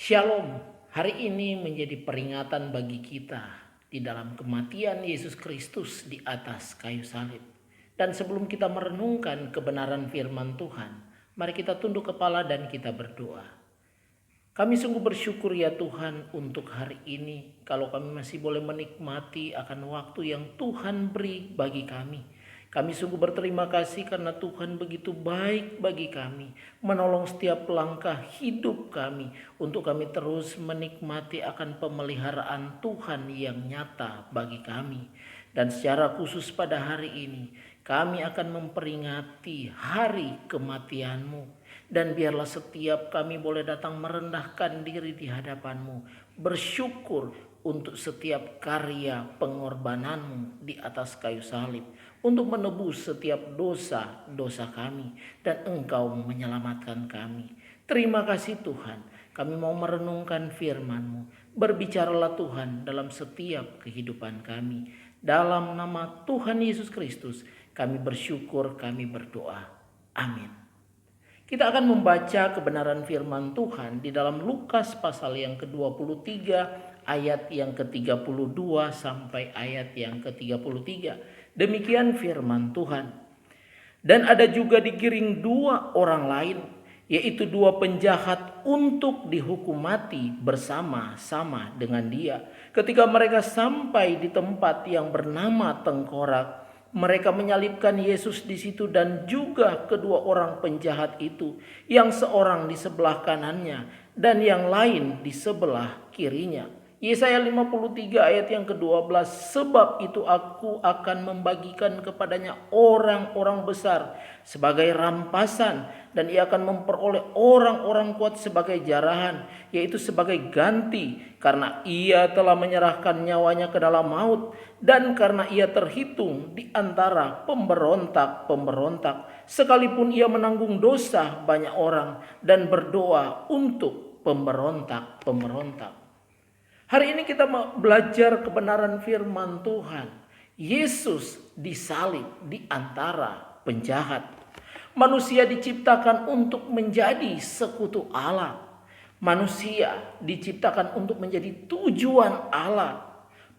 Shalom, hari ini menjadi peringatan bagi kita di dalam kematian Yesus Kristus di atas kayu salib. Dan sebelum kita merenungkan kebenaran firman Tuhan, mari kita tunduk kepala dan kita berdoa. Kami sungguh bersyukur ya Tuhan untuk hari ini, kalau kami masih boleh menikmati akan waktu yang Tuhan beri bagi kami. Kami sungguh berterima kasih karena Tuhan begitu baik bagi kami, menolong setiap langkah hidup kami untuk kami terus menikmati akan pemeliharaan Tuhan yang nyata bagi kami. Dan secara khusus pada hari ini, kami akan memperingati hari kematian-Mu. Dan biarlah setiap kami boleh datang merendahkan diri di hadapan-Mu, bersyukur untuk setiap karya pengorbanan-Mu di atas kayu salib, untuk menebus setiap dosa-dosa kami, dan Engkau menyelamatkan kami. Terima kasih Tuhan, kami mau merenungkan firman-Mu. Berbicaralah Tuhan dalam setiap kehidupan kami. Dalam nama Tuhan Yesus Kristus kami bersyukur, kami berdoa. Amin. Kita akan membaca kebenaran firman Tuhan di dalam Lukas pasal yang ke-23 ayat yang ke-32 sampai ayat yang ke-33. Demikian firman Tuhan. Dan ada juga digiring dua orang lain, yaitu dua penjahat untuk dihukum mati bersama-sama dengan dia. Ketika mereka sampai di tempat yang bernama Tengkorak, mereka menyalibkan Yesus di situ dan juga kedua orang penjahat itu, yang seorang di sebelah kanannya dan yang lain di sebelah kirinya. Yesaya 53 ayat yang ke-12, sebab itu aku akan membagikan kepadanya orang-orang besar sebagai rampasan, dan ia akan memperoleh orang-orang kuat sebagai jarahan, yaitu sebagai ganti, karena ia telah menyerahkan nyawanya ke dalam maut, dan karena ia terhitung di antara pemberontak-pemberontak, sekalipun ia menanggung dosa banyak orang dan berdoa untuk pemberontak-pemberontak. Hari ini kita mau belajar kebenaran firman Tuhan. Yesus disalib di antara penjahat. Manusia diciptakan untuk menjadi sekutu Allah. Manusia diciptakan untuk menjadi tujuan Allah.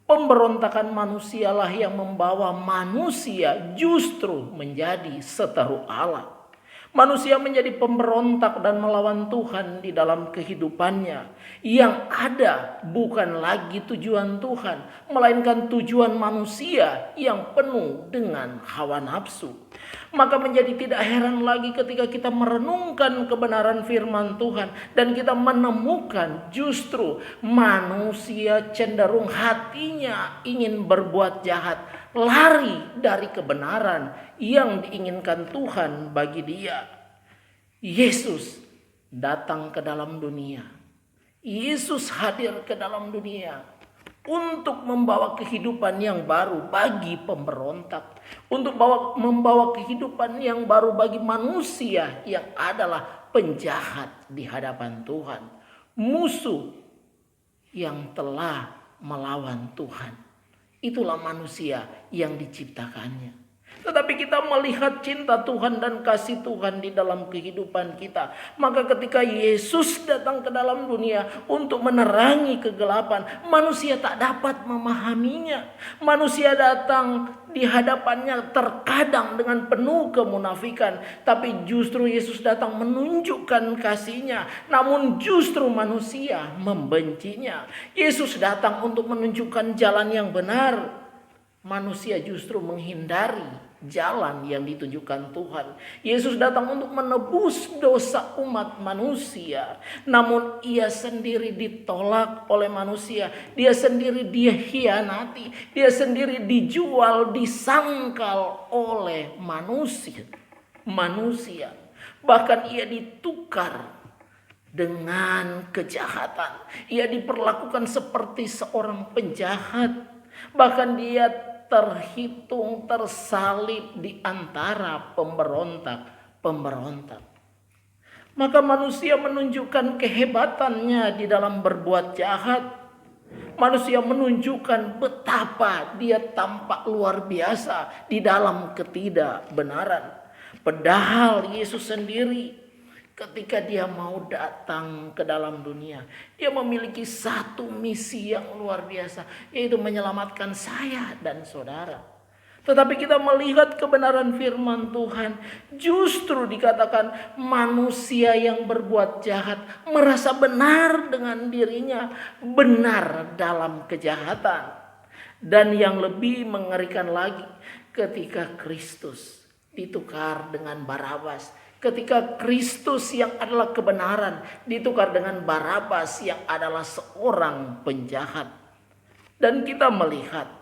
Pemberontakan manusialah yang membawa manusia justru menjadi seteru Allah. Manusia menjadi pemberontak dan melawan Tuhan di dalam kehidupannya. Yang ada bukan lagi tujuan Tuhan, melainkan tujuan manusia yang penuh dengan hawa nafsu. Maka menjadi tidak heran lagi ketika kita merenungkan kebenaran firman Tuhan dan kita menemukan justru manusia cenderung hatinya ingin berbuat jahat, lari dari kebenaran yang diinginkan Tuhan bagi dia. Yesus datang ke dalam dunia. Yesus hadir ke dalam dunia untuk membawa kehidupan yang baru bagi pemberontak, untuk membawa kehidupan yang baru bagi manusia yang adalah penjahat di hadapan Tuhan, musuh yang telah melawan Tuhan. Itulah manusia yang diciptakannya. Tetapi kita melihat cinta Tuhan dan kasih Tuhan di dalam kehidupan kita. Maka ketika Yesus datang ke dalam dunia untuk menerangi kegelapan, manusia tak dapat memahaminya. Manusia datang di hadapannya terkadang dengan penuh kemunafikan. Tapi justru Yesus datang menunjukkan kasih-Nya. Namun justru manusia membencinya. Yesus datang untuk menunjukkan jalan yang benar. Manusia justru menghindari jalan yang ditunjukkan Tuhan. Yesus datang untuk menebus dosa umat manusia. Namun ia sendiri ditolak oleh manusia. Dia sendiri dihianati. Dia sendiri dijual, disangkal oleh manusia. Bahkan ia ditukar dengan kejahatan. Ia diperlakukan seperti seorang penjahat. Bahkan dia terhitung tersalib di antara pemberontak. Maka manusia menunjukkan kehebatannya di dalam berbuat jahat. Manusia menunjukkan betapa dia tampak luar biasa di dalam ketidakbenaran. Padahal Yesus sendiri ketika dia mau datang ke dalam dunia, dia memiliki satu misi yang luar biasa, yaitu menyelamatkan saya dan saudara. Tetapi kita melihat kebenaran firman Tuhan, justru dikatakan manusia yang berbuat jahat merasa benar dengan dirinya, benar dalam kejahatan. Dan yang lebih mengerikan lagi, ketika Kristus ditukar dengan Barabas, ketika Kristus yang adalah kebenaran ditukar dengan Barabas yang adalah seorang penjahat. Dan kita melihat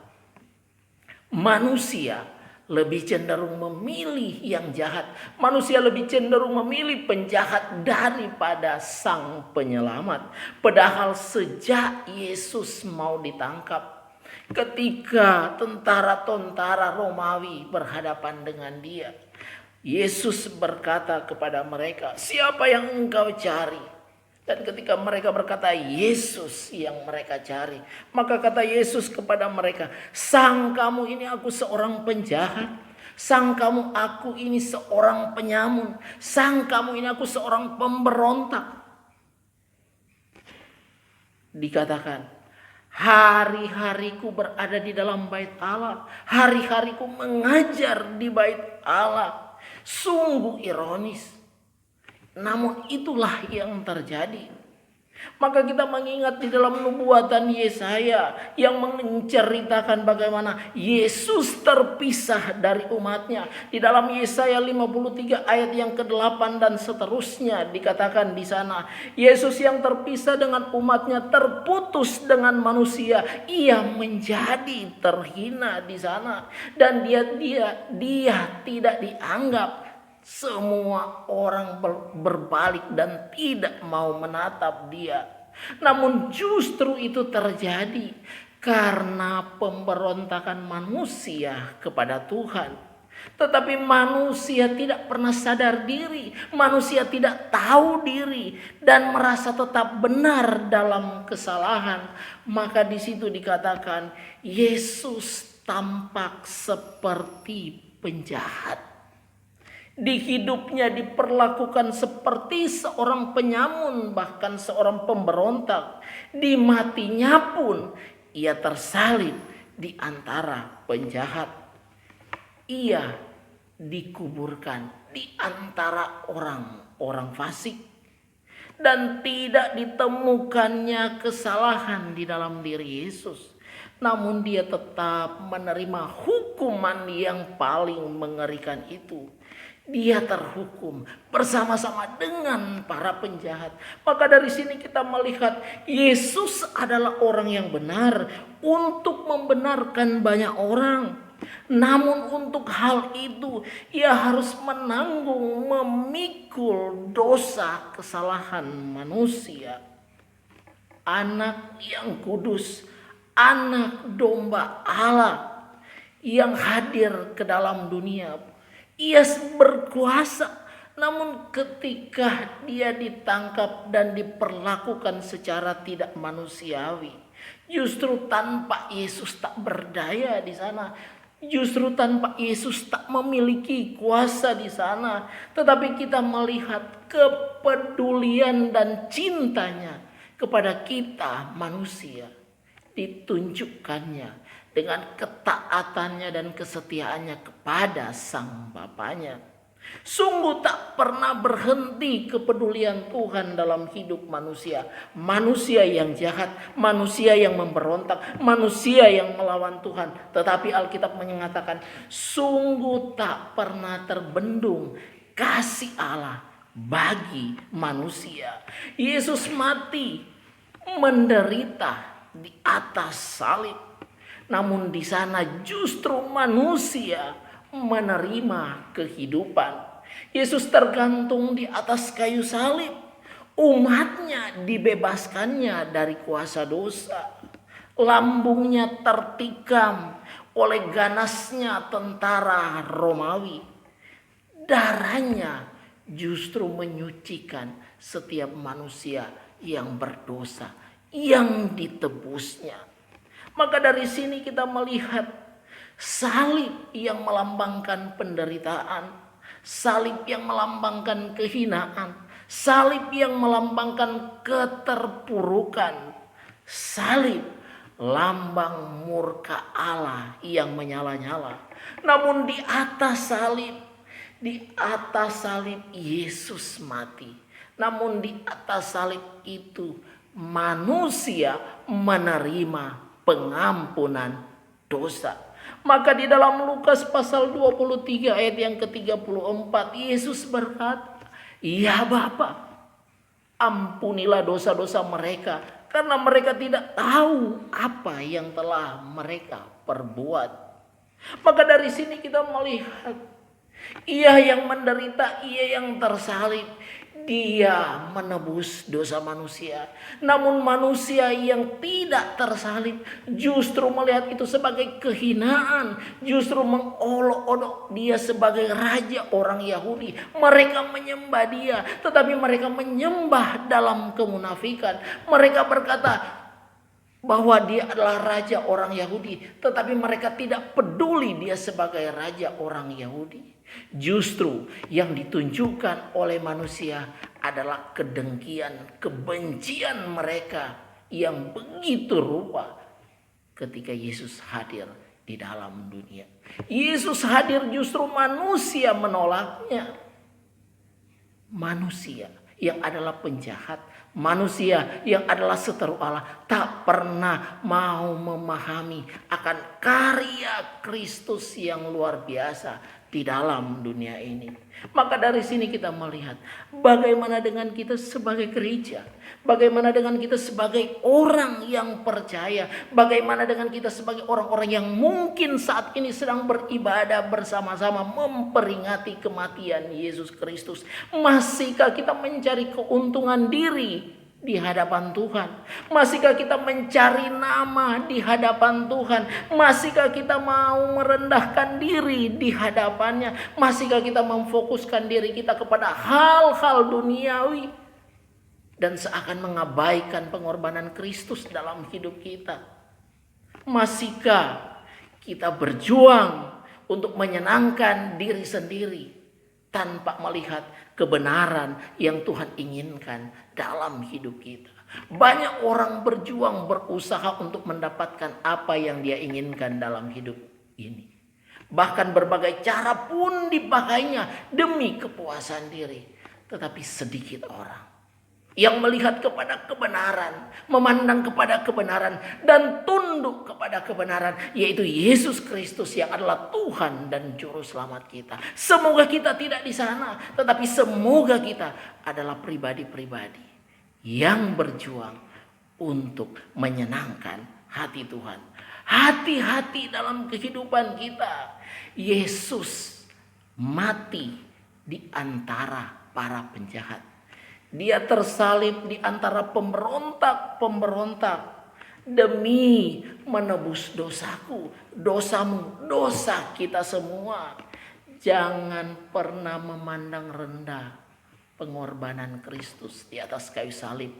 manusia lebih cenderung memilih yang jahat. Manusia lebih cenderung memilih penjahat daripada sang penyelamat. Padahal sejak Yesus mau ditangkap, ketika tentara-tentara Romawi berhadapan dengan dia, Yesus berkata kepada mereka, "Siapa yang engkau cari?" Dan ketika mereka berkata, "Yesus yang mereka cari," maka kata Yesus kepada mereka, "Sang kamu ini aku seorang penjahat? Sang kamu aku ini seorang penyamun? Sang kamu ini aku seorang pemberontak?" Dikatakan, hari-hariku berada di dalam bait Allah, hari-hariku mengajar di bait Allah. Sungguh ironis, namun itulah yang terjadi. Maka kita mengingat di dalam nubuatan Yesaya yang menceritakan bagaimana Yesus terpisah dari umatnya. Di dalam Yesaya 53 ayat yang ke-8 dan seterusnya dikatakan di sana, Yesus yang terpisah dengan umatnya, terputus dengan manusia, ia menjadi terhina di sana, dan dia tidak dianggap. Semua orang berbalik dan tidak mau menatap dia. Namun justru itu terjadi karena pemberontakan manusia kepada Tuhan. Tetapi manusia tidak pernah sadar diri, manusia tidak tahu diri dan merasa tetap benar dalam kesalahan. Maka di situ dikatakan Yesus tampak seperti penjahat. Di hidupnya diperlakukan seperti seorang penyamun, bahkan seorang pemberontak. Di matinya pun ia tersalib di antara penjahat. Ia dikuburkan di antara orang-orang fasik. Dan tidak ditemukannya kesalahan di dalam diri Yesus. Namun dia tetap menerima hukuman yang paling mengerikan itu. Dia terhukum bersama-sama dengan para penjahat. Maka dari sini kita melihat Yesus adalah orang yang benar untuk membenarkan banyak orang. Namun untuk hal itu ia harus menanggung, memikul dosa kesalahan manusia. Anak yang kudus, anak domba Allah yang hadir ke dalam dunia. Ia berkuasa, namun ketika dia ditangkap dan diperlakukan secara tidak manusiawi, justru tanpa Yesus tak berdaya di sana. Justru tanpa Yesus tak memiliki kuasa di sana. Tetapi kita melihat kepedulian dan cintanya kepada kita manusia ditunjukkannya dengan ketaatannya dan kesetiaannya kepada Sang Bapanya. Sungguh tak pernah berhenti kepedulian Tuhan dalam hidup manusia. Manusia yang jahat, manusia yang memberontak, manusia yang melawan Tuhan. Tetapi Alkitab mengatakan sungguh tak pernah terbendung kasih Allah bagi manusia. Yesus mati, menderita di atas salib. Namun di sana justru manusia menerima kehidupan. Yesus tergantung di atas kayu salib. Umatnya dibebaskannya dari kuasa dosa. Lambungnya tertikam oleh ganasnya tentara Romawi. Darahnya justru menyucikan setiap manusia yang berdosa, yang ditebusnya. Maka dari sini kita melihat salib yang melambangkan penderitaan, salib yang melambangkan kehinaan, Salib yang melambangkan keterpurukan. Salib lambang murka Allah yang menyala-nyala. Namun di atas salib Yesus mati. Namun di atas salib itu manusia menerima pengampunan dosa. Maka di dalam Lukas pasal 23 ayat yang ke-34 Yesus berkata, "Ya Bapa, ampunilah dosa-dosa mereka, karena mereka tidak tahu apa yang telah mereka perbuat." Maka dari sini kita melihat Ia yang menderita, Ia yang tersalib, Dia menebus dosa manusia. Namun manusia yang tidak tersalib justru melihat itu sebagai kehinaan, justru mengolok-olok Dia sebagai raja orang Yahudi. Mereka menyembah Dia, tetapi mereka menyembah dalam kemunafikan. Mereka berkata bahwa Dia adalah raja orang Yahudi, tetapi mereka tidak peduli Dia sebagai raja orang Yahudi. Justru yang ditunjukkan oleh manusia adalah kedengkian, kebencian mereka yang begitu rupa ketika Yesus hadir di dalam dunia. Yesus hadir justru manusia menolaknya. Manusia yang adalah penjahat, manusia yang adalah seteru Allah, tak pernah mau memahami akan karya Kristus yang luar biasa di dalam dunia ini. Maka dari sini kita melihat bagaimana dengan kita sebagai gereja, bagaimana dengan kita sebagai orang yang percaya, bagaimana dengan kita sebagai orang-orang yang mungkin saat ini sedang beribadah bersama-sama memperingati kematian Yesus Kristus. Masihkah kita mencari keuntungan diri di hadapan Tuhan? Masihkah kita mencari nama di hadapan Tuhan? Masihkah kita mau merendahkan diri di hadapannya? Masihkah kita memfokuskan diri kita kepada hal-hal duniawi dan seakan mengabaikan pengorbanan Kristus dalam hidup kita? Masihkah kita berjuang untuk menyenangkan diri sendiri tanpa melihat kebenaran yang Tuhan inginkan dalam hidup kita? Banyak orang berjuang, berusaha untuk mendapatkan apa yang dia inginkan dalam hidup ini. Bahkan berbagai cara pun dipakainya demi kepuasan diri. Tetapi sedikit orang yang melihat kepada kebenaran, memandang kepada kebenaran, dan tunduk kepada kebenaran, yaitu Yesus Kristus yang adalah Tuhan dan Juru Selamat kita. Semoga kita tidak di sana, tetapi semoga kita adalah pribadi-pribadi yang berjuang untuk menyenangkan hati Tuhan. Hati-hati dalam kehidupan kita. Yesus mati di antara para penjahat. Dia tersalib di antara pemberontak-pemberontak demi menebus dosaku, dosamu, dosa kita semua. Jangan pernah memandang rendah pengorbanan Kristus di atas kayu salib.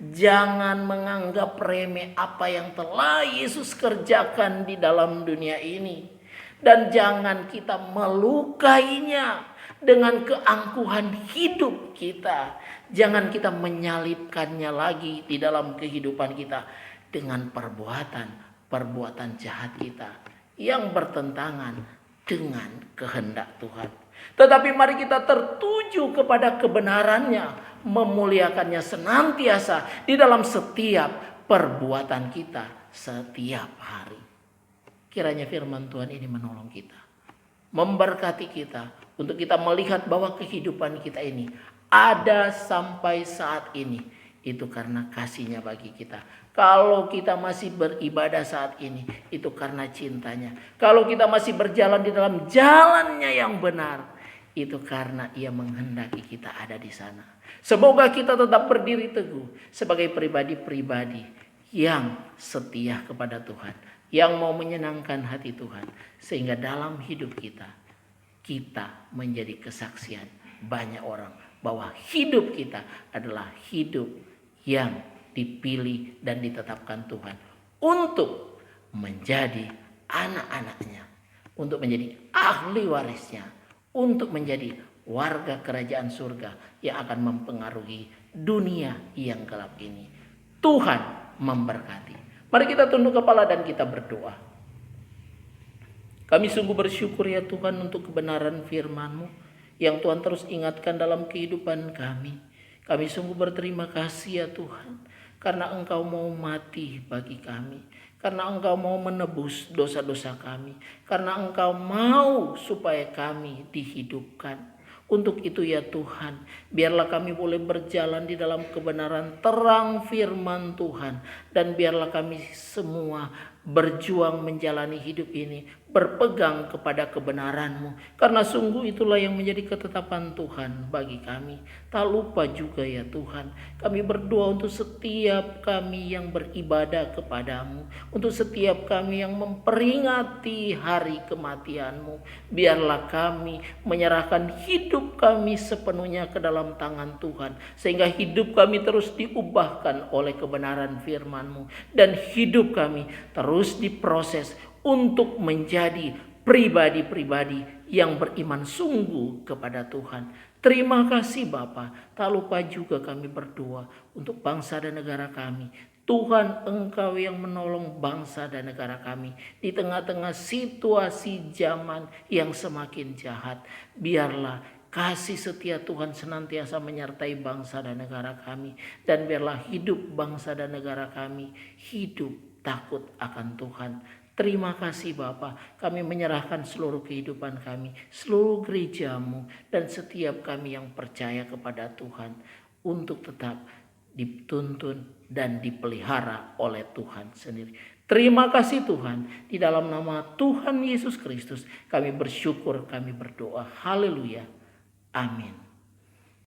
Jangan menganggap remeh apa yang telah Yesus kerjakan di dalam dunia ini. Dan jangan kita melukainya dengan keangkuhan hidup kita. Jangan kita menyalibkannya lagi di dalam kehidupan kita dengan perbuatan jahat kita yang bertentangan dengan kehendak Tuhan. Tetapi mari kita tertuju kepada kebenarannya, memuliakannya senantiasa di dalam setiap perbuatan kita setiap hari. Kiranya firman Tuhan ini menolong kita, memberkati kita, untuk kita melihat bahwa kehidupan kita ini ada sampai saat ini, itu karena kasih-Nya bagi kita. Kalau kita masih beribadah saat ini, itu karena cintanya. Kalau kita masih berjalan di dalam jalannya yang benar, itu karena Ia menghendaki kita ada di sana. Semoga kita tetap berdiri teguh sebagai pribadi-pribadi yang setia kepada Tuhan, yang mau menyenangkan hati Tuhan, sehingga dalam hidup kita menjadi kesaksian banyak orang bahwa hidup kita adalah hidup yang dipilih dan ditetapkan Tuhan untuk menjadi anak-anaknya, untuk menjadi ahli warisnya, untuk menjadi warga kerajaan surga yang akan mempengaruhi dunia yang gelap ini. Tuhan memberkati. Mari kita tunduk kepala dan kita berdoa. Kami sungguh bersyukur ya Tuhan untuk kebenaran firman-Mu yang Tuhan terus ingatkan dalam kehidupan kami. Kami sungguh berterima kasih ya Tuhan, karena Engkau mau mati bagi kami, karena Engkau mau menebus dosa-dosa kami, karena Engkau mau supaya kami dihidupkan. Untuk itu ya Tuhan, biarlah kami boleh berjalan di dalam kebenaran terang firman Tuhan. Dan biarlah kami semua berjuang menjalani hidup ini, berpegang kepada kebenaran-Mu. Karena sungguh itulah yang menjadi ketetapan Tuhan bagi kami. Tak lupa juga ya Tuhan, kami berdoa untuk setiap kami yang beribadah kepada-Mu, untuk setiap kami yang memperingati hari kematian-Mu. Biarlah kami menyerahkan hidup kami sepenuhnya ke dalam tangan Tuhan, sehingga hidup kami terus diubahkan oleh kebenaran firman-Mu, dan hidup kami terus diproses untuk menjadi pribadi-pribadi yang beriman sungguh kepada Tuhan. Terima kasih Bapa. Tak lupa juga kami berdoa untuk bangsa dan negara kami. Tuhan, Engkau yang menolong bangsa dan negara kami di tengah-tengah situasi zaman yang semakin jahat. Biarlah kasih setia Tuhan senantiasa menyertai bangsa dan negara kami. Dan biarlah hidup bangsa dan negara kami hidup takut akan Tuhan. Terima kasih Bapa, kami menyerahkan seluruh kehidupan kami, seluruh gereja-Mu, dan setiap kami yang percaya kepada Tuhan untuk tetap dituntun dan dipelihara oleh Tuhan sendiri. Terima kasih Tuhan, di dalam nama Tuhan Yesus Kristus kami bersyukur, kami berdoa. Haleluya. Amin.